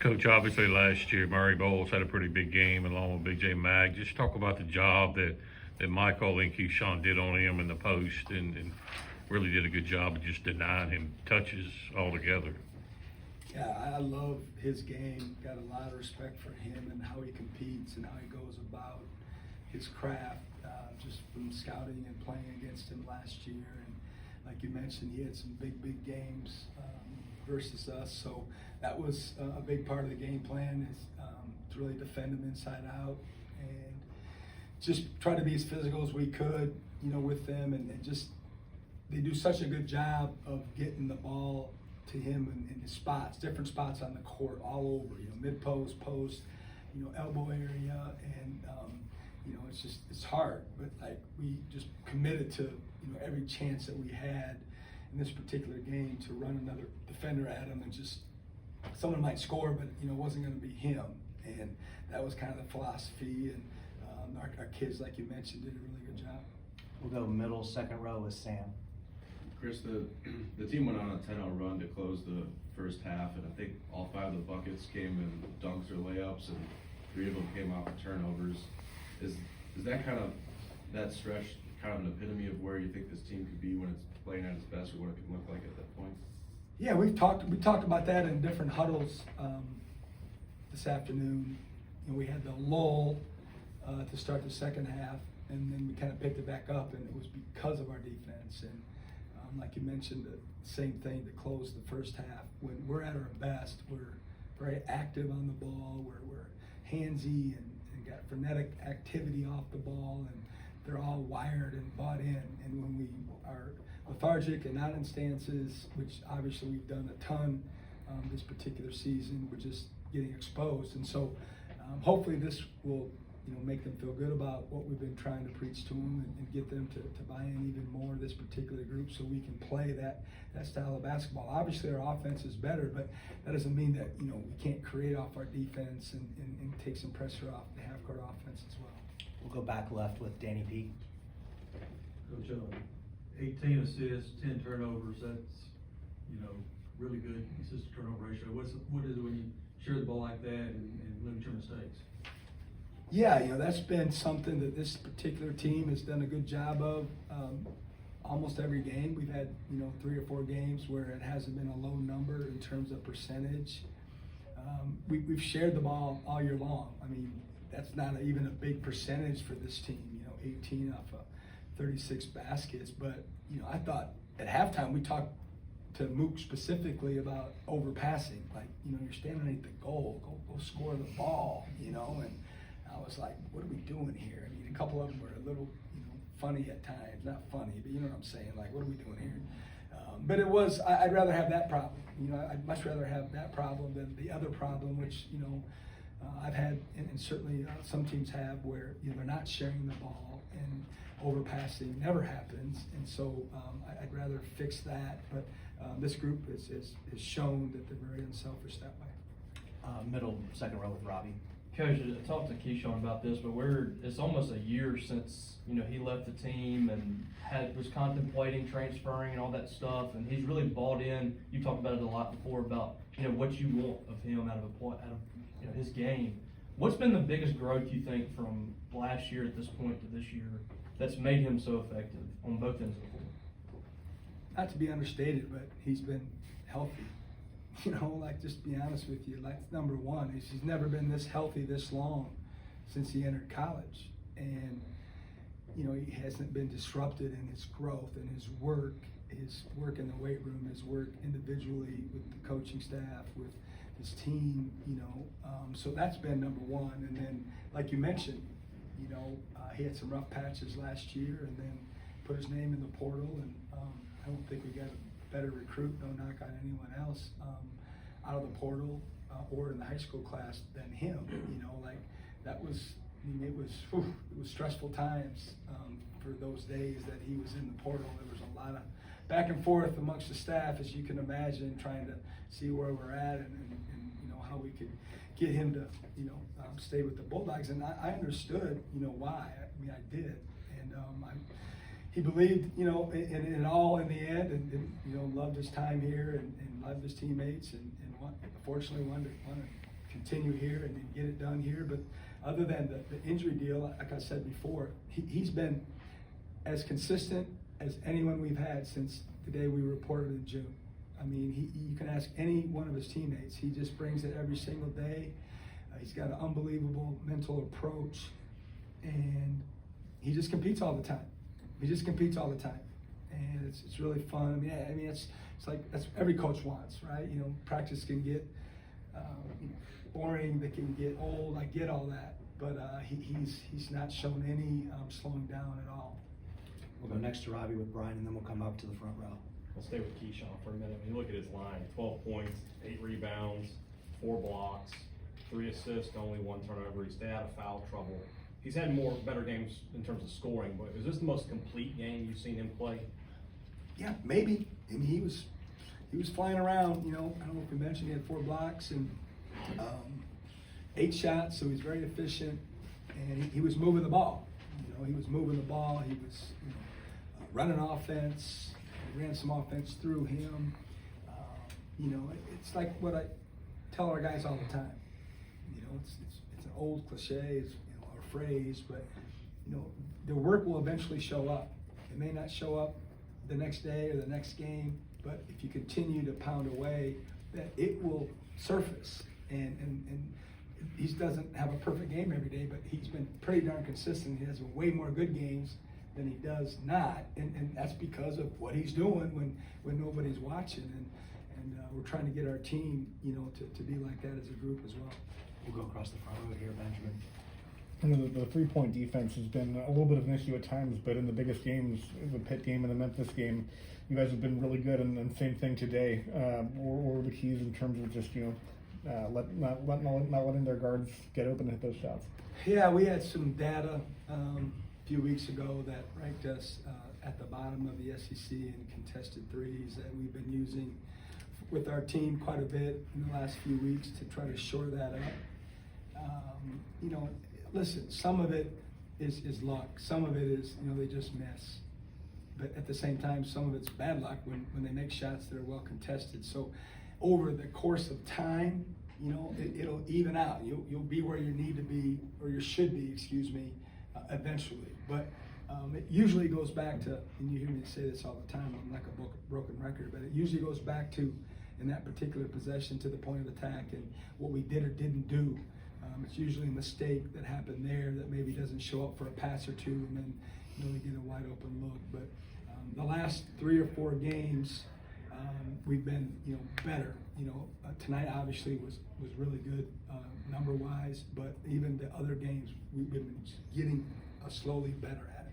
Coach, obviously last year Murray Bowles had a pretty big game along with BJ Mag. Just talk about the job that Michael and Keyshawn did on him in the post and really did a good job of just denying him touches altogether. Yeah, I love his game. Got a lot of respect for him and how he competes and how he goes about his craft. Just from scouting and playing against him last year, and like you mentioned, he had some big games versus us. So that was a big part of the game plan is to really defend him inside out and just try to be as physical as we could, with them, and just they do such a good job of getting the ball to him in his spots, different spots on the court, all over, mid post, elbow area, and it's hard, but like we just committed to every chance that we had in this particular game to run another defender at him, and just someone might score, but it wasn't going to be him, and that was kind of the philosophy. And our kids, like you mentioned, did a really good job. We'll go middle, second row with Sam. Chris, the team went on a 10-0 run to close the first half, and I think all 5 of the buckets came in dunks or layups, and 3 of them came off of turnovers. Is that kind of that stretch kind of an epitome of where you think this team could be when it's playing at its best, or what it could look like at that point? Yeah, we talked about that in different huddles this afternoon. We had the lull to start the second half, and then we kind of picked it back up, and it was because of our defense. And like you mentioned, the same thing to close the first half. When we're at our best, we're very active on the ball. We're handsy and got frenetic activity off the ball, and they're all wired and bought in. And when we are lethargic and not in stances, which obviously we've done a ton this particular season, we're just getting exposed. And so hopefully this will make them feel good about what we've been trying to preach to them, and get them to buy in even more this particular group, so we can play that style of basketball. Obviously our offense is better, but that doesn't mean that we can't create off our defense and take some pressure off the half-court offense as well. We'll go back left with Danny P. Coach, 18 assists, 10 turnovers. That's really good assist to turnover ratio. What is it when you share the ball like that and limit your mistakes? Yeah, that's been something that this particular team has done a good job of. Almost every game we've had 3 or 4 games where it hasn't been a low number in terms of percentage. We've shared the ball all year long. I mean, that's not even a big percentage for this team. 18 off of 36 baskets. But I thought at halftime we talked to Mook specifically about overpassing. Like, you're standing underneath the goal, go score the ball. And I was like, what are we doing here? I mean, a couple of them were a little, funny at times. Not funny, but you know what I'm saying? Like, what are we doing here? But it was, I'd rather have that problem. I'd much rather have that problem than the other problem, which, I've had, and certainly some teams have, where, they're not sharing the ball, and overpassing never happens. And so I'd rather fix that. But this group has shown that they're very unselfish that way. Middle, second row with Robbie. Coach, I talked to Keyshawn about this, but it's almost a year since he left the team and was contemplating transferring and all that stuff, and he's really bought in. You talked about it a lot before about what you want of him out of his game. What's been the biggest growth you think from last year at this point to this year that's made him so effective on both ends of the floor? Not to be understated, but he's been healthy. Just to be honest with you, number one is he's never been this healthy this long since he entered college. And, he hasn't been disrupted in his growth and his work in the weight room, his work individually with the coaching staff, with his team, so that's been number one. And then, like you mentioned, he had some rough patches last year, and then put his name in the portal, and I don't think we got a better recruit, no knock on anyone else, out of the portal or in the high school class than him. That was, it was stressful times for those days that he was in the portal. There was a lot of back and forth amongst the staff, as you can imagine, trying to see where we're at and how we could get him to stay with the Bulldogs. And I understood why. I mean, I did, and he believed in it all in the end, and loved his time here and loved his teammates, and fortunately won continue here and get it done here. But other than the injury deal, like I said before, he's been as consistent as anyone we've had since the day we reported in June. I mean, you can ask any one of his teammates. He just brings it every single day. He's got an unbelievable mental approach, and he just competes all the time. He just competes all the time, and it's really fun. I mean, it's like that's what every coach wants, right? You know, practice can get boring, they can get old. I get all that, but he's not shown any slowing down at all. We'll go next to Robbie with Brian, and then we'll come up to the front row. We'll stay with Keyshawn for a minute. When you look at his line, 12 points, 8 rebounds, 4 blocks, 3 assists, only 1 turnover. He stayed out of foul trouble. He's had better games in terms of scoring, but is this the most complete game you've seen him play? Yeah, maybe. I mean, he was flying around. You know, I don't know if we mentioned he had 4 blocks and 8 shots, so he's very efficient, and he was moving the ball. You know, he was moving the ball. He was running offense. Ran some offense through him. You know, it's like what I tell our guys all the time. You know, it's an old cliche, it's, you know, a phrase, but you know, the work will eventually show up. It may not show up the next day or the next game, but if you continue to pound away, that it will surface. And he doesn't have a perfect game every day, but he's been pretty darn consistent. He has way more good games than he does not, and that's because of what he's doing when nobody's watching, and we're trying to get our team, you know, to be like that as a group as well. We'll go across the front row here, Benjamin. The 3-point defense has been a little bit of an issue at times, but in the biggest games, the Pitt game and the Memphis game, you guys have been really good, and same thing today. What were the keys in terms of just, you know, not letting their guards get open and hit those shots? Yeah, we had some data a few weeks ago that ranked us at the bottom of the SEC in contested threes that we've been using with our team quite a bit in the last few weeks to try to shore that up. You know, listen, some of it is luck. Some of it is, you know, they just miss. But at the same time, some of it's bad luck when they make shots that are well contested. So over the course of time, you know, it'll even out. You'll be where you need to be, or you should be, excuse me, eventually. But it usually goes back to, and you hear me say this all the time, I'm like a broken record, but it usually goes back to, in that particular possession, to the point of attack and what we did or didn't do. It's usually a mistake that happened there that maybe doesn't show up for a pass or two, and then you know, they get a wide open look. But the last 3 or 4 games, we've been, you know, better. You know, tonight obviously was really good number-wise, but even the other games we've been getting slowly better at.